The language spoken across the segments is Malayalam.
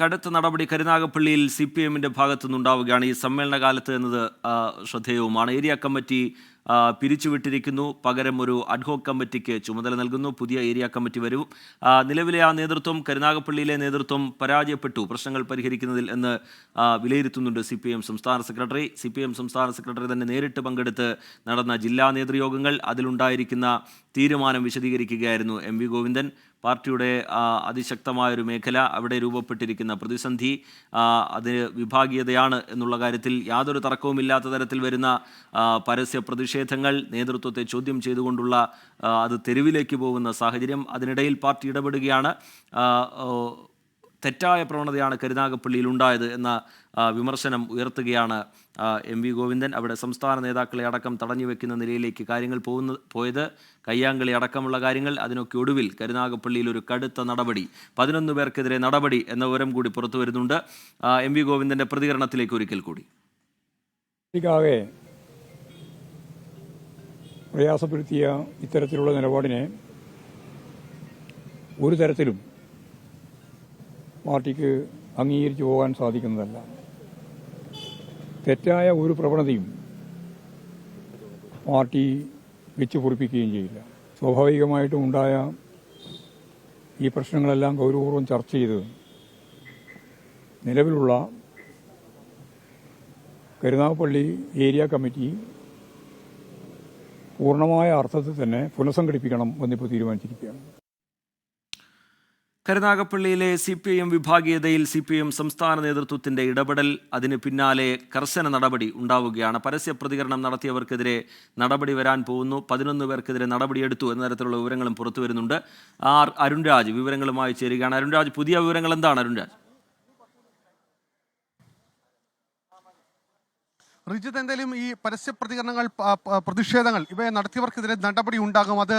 കടുത്ത നടപടി കരുനാഗപ്പള്ളിയിൽ CPM-ന്റെ ഭാഗത്തു നിന്നുണ്ടാവുകയാണ് ഈ സമ്മേളന കാലത്ത് എന്നത് ശ്രദ്ധേയവുമാണ്. Area committee പിരിച്ചുവിട്ടിരിക്കുന്നു. പകരം ഒരു അഡ്ഹോക് കമ്മിറ്റിക്ക് ചുമതല നൽകുന്നു. പുതിയ ഏരിയ കമ്മിറ്റി വരും. നിലവിലെ ആ നേതൃത്വം, കരുനാഗപ്പള്ളിയിലെ നേതൃത്വം പരാജയപ്പെട്ടു പ്രശ്നങ്ങൾ പരിഹരിക്കുന്നതിൽ എന്ന് വിലയിരുത്തുന്നുണ്ട് CPM സംസ്ഥാന സെക്രട്ടറി. CPM സംസ്ഥാന സെക്രട്ടറി തന്നെ നേരിട്ട് പങ്കെടുത്ത് നടന്ന ജില്ലാ നേതൃയോഗങ്ങൾ, അതിലുണ്ടായിരിക്കുന്ന തീരുമാനം വിശദീകരിക്കുകയായിരുന്നു MV ഗോവിന്ദൻ. പാർട്ടിയുടെ അതിശക്തമായൊരു മേഖല, അവിടെ രൂപപ്പെട്ടിരിക്കുന്ന പ്രതിസന്ധി, അത് വിഭാഗീയതയാണ് എന്നുള്ള കാര്യത്തിൽ യാതൊരു തർക്കവുമില്ലാത്ത തരത്തിൽ വരുന്ന പരസ്യ പ്രതിഷേധങ്ങൾ, നേതൃത്വത്തെ ചോദ്യം ചെയ്തുകൊണ്ടുള്ള അത് തെരുവിലേക്ക് പോകുന്ന സാഹചര്യം, അതിനിടയിൽ പാർട്ടി ഇടപെടുകയാണ്. തെറ്റായ പ്രവണതയാണ് കരുനാഗപ്പള്ളിയിൽ ഉണ്ടായത് എന്ന വിമർശനം ഉയർത്തുകയാണ് MV ഗോവിന്ദൻ. അവിടെ സംസ്ഥാന നേതാക്കളെ അടക്കം തടഞ്ഞു വെക്കുന്ന നിലയിലേക്ക് കാര്യങ്ങൾ പോയത്, കയ്യാങ്കളി അടക്കമുള്ള കാര്യങ്ങൾ. അതിനൊക്കെ ഒടുവിൽ കരുനാഗപ്പള്ളിയിൽ ഒരു കടുത്ത നടപടി, 11 പേർക്കെതിരെ നടപടി എന്ന വിവരം കൂടി പുറത്തു വരുന്നുണ്ട്. MV ഗോവിന്ദന്റെ പ്രതികരണത്തിലേക്ക് ഒരിക്കൽ കൂടി. പ്രയാസപ്പെടുത്തിയ ഇത്തരത്തിലുള്ള നിലപാടിനെ ഒരു തരത്തിലും പാർട്ടിക്ക് അംഗീകരിച്ചു പോകാൻ സാധിക്കുന്നതല്ല. തെറ്റായ ഒരു പ്രവണതയും പാർട്ടി വെച്ച് പൊറിപ്പിക്കുകയും ചെയ്യില്ല. സ്വാഭാവികമായിട്ടും ഉണ്ടായ ഈ പ്രശ്നങ്ങളെല്ലാം ഗൗരവപൂർവ്വം ചർച്ച ചെയ്ത് നിലവിലുള്ള കരുനാഗപ്പള്ളി ഏരിയ കമ്മിറ്റി പൂർണ്ണമായ അർത്ഥത്തിൽ തന്നെ പുനഃസംഘടിപ്പിക്കണം എന്നിപ്പോൾ തീരുമാനിച്ചിരിക്കുകയാണ്. കരുനാഗപ്പള്ളിയിലെ CPM വിഭാഗീയതയിൽ CPM സംസ്ഥാന നേതൃത്വത്തിന്റെ ഇടപെടൽ, അതിന് പിന്നാലെ കർശന നടപടി ഉണ്ടാവുകയാണ്. പരസ്യ പ്രതികരണം നടത്തിയവർക്കെതിരെ നടപടി വരാൻ പോകുന്നു. 11 പേർക്കെതിരെ നടപടിയെടുത്തു എന്ന തരത്തിലുള്ള വിവരങ്ങളും പുറത്തു വരുന്നുണ്ട്. അരുൺരാജ് വിവരങ്ങളുമായി ചേരുകയാണ്. അരുൺരാജ്, പുതിയ വിവരങ്ങൾ എന്താണ്? അരുൺരാജ്. റിജിത്ത്, എന്തായാലും ഈ പരസ്യ പ്രതികരണങ്ങൾ, പ്രതിഷേധങ്ങൾ ഇവയെ നടത്തിയവർക്കെതിരെ നടപടി ഉണ്ടാകും. അത്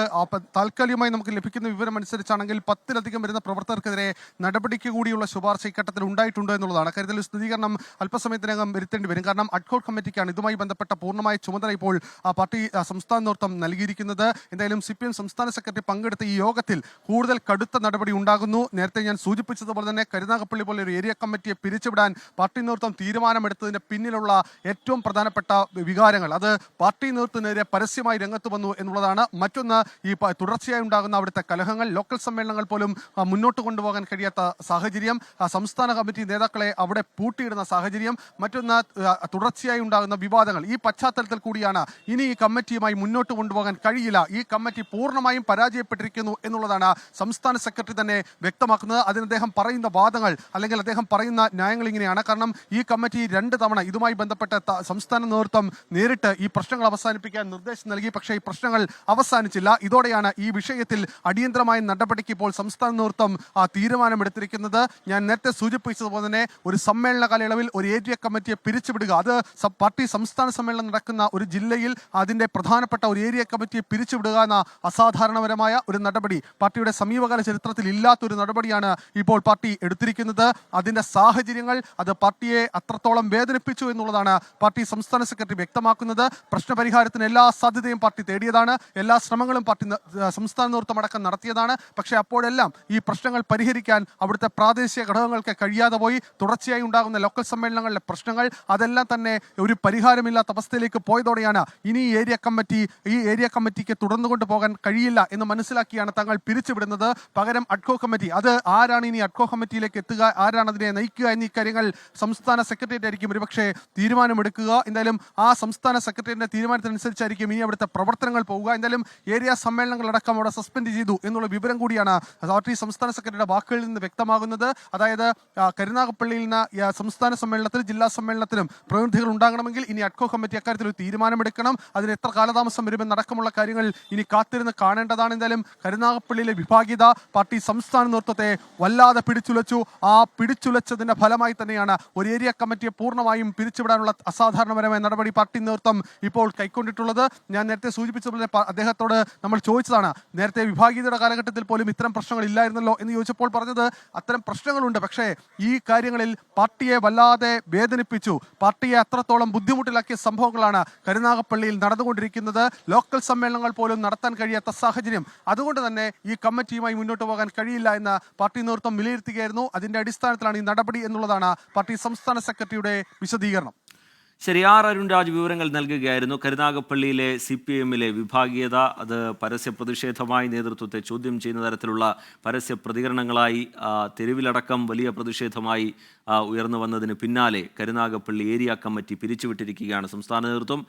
താൽക്കാലികമായി നമുക്ക് ലഭിക്കുന്ന വിവരം അനുസരിച്ചാണെങ്കിൽ 10-ലധികം വരുന്ന പ്രവർത്തകർക്കെതിരെ നടപടിക്ക് കൂടിയുള്ള ശുപാർശ ഇക്കട്ടത്തിൽ ഉണ്ടായിട്ടുണ്ട് എന്നുള്ളതാണ്. കാര്യത്തിൽ സ്ഥിരീകരണം അല്പസമയത്തിനകം വരുത്തേണ്ടി വരും. കാരണം അഡ്ഹോക് കമ്മിറ്റിക്കാണ് ഇതുമായി ബന്ധപ്പെട്ട പൂർണ്ണമായ ചുമതല ഇപ്പോൾ പാർട്ടി സംസ്ഥാന നേതൃത്വം നൽകിയിരിക്കുന്നത്. എന്തായാലും CPM സംസ്ഥാന സെക്രട്ടറി പങ്കെടുത്ത ഈ യോഗത്തിൽ കൂടുതൽ കടുത്ത നടപടി ഉണ്ടാകുന്നു. നേരത്തെ ഞാൻ സൂചിപ്പിച്ചതുപോലെ തന്നെ കരുനാഗപ്പള്ളി പോലെ ഒരു ഏരിയ കമ്മിറ്റിയെ പിരിച്ചുവിടാൻ പാർട്ടി നേതൃത്വം തീരുമാനമെടുത്തതിന് പിന്നിലുള്ള ഏറ്റവും പ്രധാനപ്പെട്ട വികാരങ്ങൾ, അത് പാർട്ടി നേതൃത്വത്തിനെതിരെ പരസ്യമായി രംഗത്ത് വന്നു എന്നുള്ളതാണ്. മറ്റൊന്ന്, ഈ തുടർച്ചയായി ഉണ്ടാകുന്ന അവിടുത്തെ കലഹങ്ങൾ, ലോക്കൽ സമ്മേളനങ്ങൾ പോലും മുന്നോട്ട് കൊണ്ടുപോകാൻ കഴിയാത്ത സാഹചര്യം, സംസ്ഥാന കമ്മിറ്റി നേതാക്കളെ അവിടെ പൂട്ടിയിടുന്ന സാഹചര്യം, മറ്റൊന്ന് തുടർച്ചയായി ഉണ്ടാകുന്ന വിവാദങ്ങൾ. ഈ പശ്ചാത്തലത്തിൽ കൂടിയാണ് ഇനി ഈ കമ്മിറ്റിയുമായി മുന്നോട്ട് കൊണ്ടുപോകാൻ കഴിയില്ല, ഈ കമ്മിറ്റി പൂർണ്ണമായും പരാജയപ്പെട്ടിരിക്കുന്നു എന്നുള്ളതാണ് സംസ്ഥാന സെക്രട്ടറി തന്നെ വ്യക്തമാക്കുന്നത്. അതിന് അദ്ദേഹം പറയുന്ന വാദങ്ങൾ, അല്ലെങ്കിൽ അദ്ദേഹം പറയുന്ന ന്യായങ്ങൾ ഇങ്ങനെയാണ്. കാരണം ഈ കമ്മിറ്റി 2 തവണ ഇതുമായി ബന്ധപ്പെട്ട സംസ്ഥാന നേതൃത്വം നേരിട്ട് ഈ പ്രശ്നങ്ങൾ അവസാനിപ്പിക്കാൻ നിർദ്ദേശം നൽകി. പക്ഷേ ഈ പ്രശ്നങ്ങൾ അവസാനിച്ചില്ല. ഇതോടെയാണ് ഈ വിഷയത്തിൽ അടിയന്തരമായ നടപടിക്ക് ഇപ്പോൾ സംസ്ഥാന നേതൃത്വം തീരുമാനമെടുത്തിരിക്കുന്നത്. ഞാൻ നേരത്തെ സൂചിപ്പിച്ചതുപോലെ തന്നെ ഒരു സമ്മേളന കാലയളവിൽ ഒരു ഏരിയ കമ്മിറ്റിയെ പിരിച്ചുവിടുക, അത് പാർട്ടി സംസ്ഥാന സമ്മേളനം നടക്കുന്ന ഒരു ജില്ലയിൽ അതിന്റെ പ്രധാനപ്പെട്ട ഒരു ഏരിയ കമ്മിറ്റിയെ പിരിച്ചുവിടുക എന്ന അസാധാരണപരമായ ഒരു നടപടി, പാർട്ടിയുടെ സമീപകാല ചരിത്രത്തിൽ ഇല്ലാത്തൊരു നടപടിയാണ് ഇപ്പോൾ പാർട്ടി എടുത്തിരിക്കുന്നത്. അതിന്റെ സാഹചര്യങ്ങൾ, അത് പാർട്ടിയെ അത്രത്തോളം വേദനിപ്പിച്ചു എന്നുള്ളതാണ് പാർട്ടി സംസ്ഥാന സെക്രട്ടറി വ്യക്തമാക്കുന്നത്. പ്രശ്നപരിഹാരത്തിന് എല്ലാ സാധ്യതയും പാർട്ടി തേടിയതാണ്, എല്ലാ ശ്രമങ്ങളും പാർട്ടി സംസ്ഥാന നേതൃത്വം അടക്കം നടത്തിയതാണ്. പക്ഷേ അപ്പോഴെല്ലാം ഈ പ്രശ്നങ്ങൾ പരിഹരിക്കാൻ അവിടുത്തെ പ്രാദേശിക ഘടകങ്ങൾക്ക് കഴിയാതെ പോയി. തുടർച്ചയായി ഉണ്ടാകുന്ന ലോക്കൽ സമ്മേളനങ്ങളിലെ പ്രശ്നങ്ങൾ, അതെല്ലാം തന്നെ ഒരു പരിഹാരമില്ലാത്ത അവസ്ഥയിലേക്ക് പോയതോടെയാണ് ഇനി ഈ ഏരിയ കമ്മിറ്റിക്ക് തുടർന്നു കൊണ്ടുപോകാൻ കഴിയില്ല എന്ന് മനസ്സിലാക്കിയാണ് തങ്ങൾ പിരിച്ചുവിടുന്നത്. പകരം അഡ്ഹോക് കമ്മിറ്റി, അത് ആരാണ് ഇനി അഡ്ഹോക് കമ്മിറ്റിയിലേക്ക് എത്തുക, ആരാണ് അതിനെ നയിക്കുക എന്നീ കാര്യങ്ങൾ സംസ്ഥാന സെക്രട്ടേറിയറ്റ് ആയിരിക്കും ഒരുപക്ഷെ തീരുമാനമെടുക്കുക. എന്തായാലും ആ സംസ്ഥാന സെക്രട്ടറിയുടെ തീരുമാനത്തിനനുസരിച്ചായിരിക്കും ഇനി അവിടുത്തെ പ്രവർത്തനങ്ങൾ പോവുക. എന്തായാലും ഏരിയ സമ്മേളനങ്ങളടക്കം അവിടെ സസ്പെൻഡ് ചെയ്തു എന്നുള്ള വിവരം കൂടിയാണ് പാർട്ടി സംസ്ഥാന സെക്രട്ടറിയുടെ വാക്കുകളിൽ നിന്ന് വ്യക്തമാകുന്നത്. അതായത് കരുനാഗപ്പള്ളിയിൽ നിന്ന് സംസ്ഥാന സമ്മേളനത്തിലും ജില്ലാ സമ്മേളനത്തിലും പ്രതിനിധികൾ ഉണ്ടാകണമെങ്കിൽ ഇനി അഡ്ഹോക് കമ്മിറ്റി അക്കാര്യത്തിൽ ഒരു തീരുമാനമെടുക്കണം. അതിന് എത്ര കാലതാമസം വരുമെന്നടക്കമുള്ള കാര്യങ്ങൾ ഇനി കാത്തിരുന്ന് കാണേണ്ടതാണ്. എന്തായാലും കരുനാഗപ്പള്ളിയിലെ വിഭാഗീയത പാർട്ടി സംസ്ഥാന നേതൃത്വത്തെ വല്ലാതെ പിടിച്ചുലച്ചു. ആ പിടിച്ചുലച്ചതിന്റെ ഫലമായി തന്നെയാണ് ഒരു ഏരിയ കമ്മിറ്റിയെ പൂർണ്ണമായും പിരിച്ചുവിടാനുള്ള അസാധാരണ അസാധാരണപരമായ നടപടി പാർട്ടി നേതൃത്വം ഇപ്പോൾ കൈക്കൊണ്ടിട്ടുള്ളത്. ഞാൻ നേരത്തെ സൂചിപ്പിച്ചതുപോലെ അദ്ദേഹത്തോട് നമ്മൾ ചോദിച്ചതാണ്, നേരത്തെ വിഭാഗീയതയുടെ കാലഘട്ടത്തിൽ പോലും ഇത്തരം പ്രശ്നങ്ങൾ ഇല്ലായിരുന്നല്ലോ എന്ന് ചോദിച്ചപ്പോൾ പറഞ്ഞത് അത്തരം പ്രശ്നങ്ങളുണ്ട്, പക്ഷേ ഈ കാര്യങ്ങളിൽ പാർട്ടിയെ വല്ലാതെ വേദനിപ്പിച്ചു, പാർട്ടിയെ അത്രത്തോളം ബുദ്ധിമുട്ടിലാക്കിയ സംഭവങ്ങളാണ് കരുനാഗപ്പള്ളിയിൽ നടന്നുകൊണ്ടിരിക്കുന്നത്. ലോക്കൽ സമ്മേളനങ്ങൾ പോലും നടത്താൻ കഴിയാത്ത സാഹചര്യം. അതുകൊണ്ട് തന്നെ ഈ കമ്മിറ്റിയുമായി മുന്നോട്ട് പോകാൻ കഴിയില്ല എന്ന് പാർട്ടി നേതൃത്വം വിലയിരുത്തുകയായിരുന്നു. അതിന്റെ അടിസ്ഥാനത്തിലാണ് ഈ നടപടി എന്നുള്ളതാണ് പാർട്ടി സംസ്ഥാന സെക്രട്ടറിയുടെ വിശദീകരണം. ശരി, ആർ അരുൺരാജ് വിവരങ്ങൾ നൽകുകയായിരുന്നു. കരുനാഗപ്പള്ളിയിലെ CPM-ലെ വിഭാഗീയത അത് പരസ്യ പ്രതിഷേധമായി നേതൃത്വത്തെ ചോദ്യം ചെയ്യുന്ന തരത്തിലുള്ള പരസ്യ പ്രതികരണങ്ങളായി തെരുവിലടക്കം വലിയ പ്രതിഷേധമായി ഉയർന്നു വന്നതിന് പിന്നാലെ കരുനാഗപ്പള്ളി ഏരിയ കമ്മിറ്റി പിരിച്ചുവിട്ടിരിക്കുകയാണ് സംസ്ഥാന നേതൃത്വം.